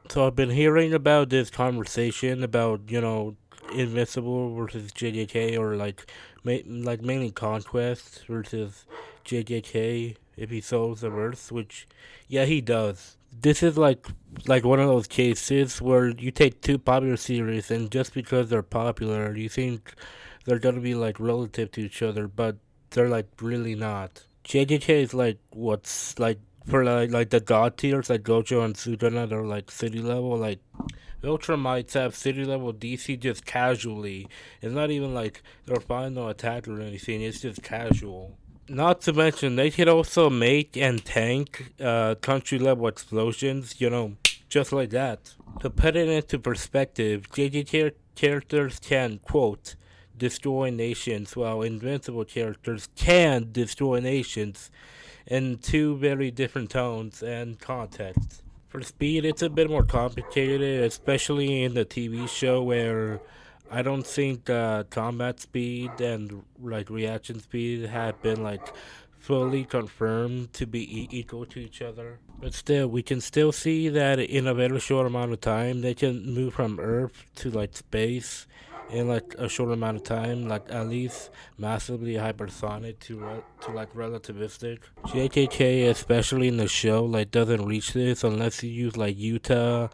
So I've been hearing about this conversation about, Invincible versus JJK, or like mainly Conquest versus JJK if he solves the verse, which yeah, he does. This is like one of those cases where you take two popular series and just because they're popular, you think they're gonna be like relative to each other, but they're like really not. JJK is like what's like for like the god tiers like Gojo and Sudana, they're like city level. Like Ultra might have city level DC just casually. It's not even like they're final attack or anything. It's just casual. Not to mention they can also make and tank country level explosions. Just like that. To put it into perspective, JJ characters can quote destroy nations, while invincible characters can destroy nations in two very different tones and contexts. For speed, it's a bit more complicated, especially in the TV show where I don't think combat speed and like reaction speed have been like fully confirmed to be equal to each other. But still, we can still see that in a very short amount of time, they can move from Earth to like space in like a short amount of time, like at least massively hypersonic to like relativistic. JKK, especially in the show, like doesn't reach this unless you use like Utah,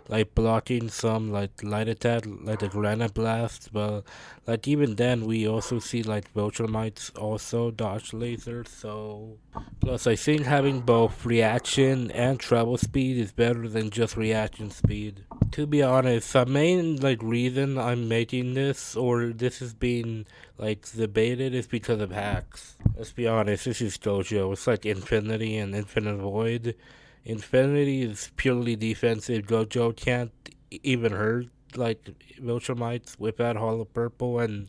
like blocking some like light attack, like the granite blast. But like even then, we also see like Viltrumites also dodge lasers. So plus, I think having both reaction and travel speed is better than just reaction speed. To be honest, the main like reason I'm making this or this is being like debated is because of hacks. Let's be honest, this is Gojo. It's like Infinity and Infinite Void. Infinity is purely defensive. Gojo can't even hurt like Viltrumites without Hollow Purple, and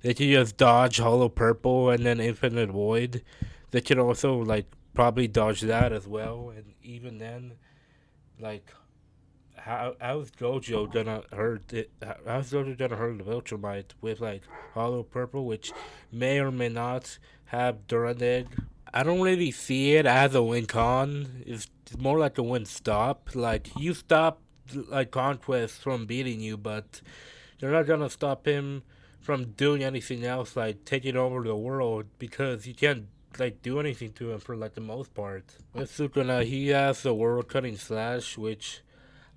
they can just dodge Hollow Purple and then Infinite Void. They can also like probably dodge that as well, and even then, like how's Gojo gonna hurt it? How's Gojo gonna hurt the Viltrumite with like Hollow Purple, which may or may not have Durand Egg? I don't really see it as a win con. It's more like a win stop. Like you stop like Conquest from beating you, but you're not gonna stop him from doing anything else like taking over the world because you can't like do anything to him for like the most part. With Sukuna, he has the world cutting slash, which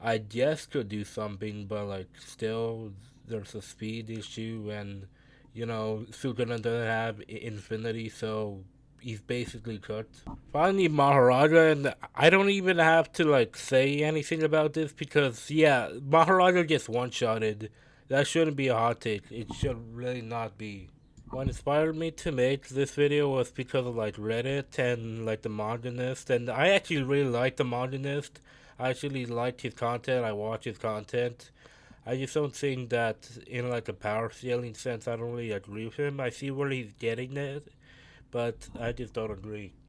I guess could do something, but like still there's a speed issue, and Sukuna doesn't have infinity, so he's basically cooked. Finally, Maharaja, and I don't even have to like say anything about this because yeah, Maharaja gets one shotted. That shouldn't be a hot take. It should really not be. What inspired me to make this video was because of like Reddit and like the Mondanist, and I actually really like the Mondanist. I actually like his content. I watch his content. I just don't think that in like a power scaling sense. I don't really agree with him. I see where he's getting it, but I just don't agree.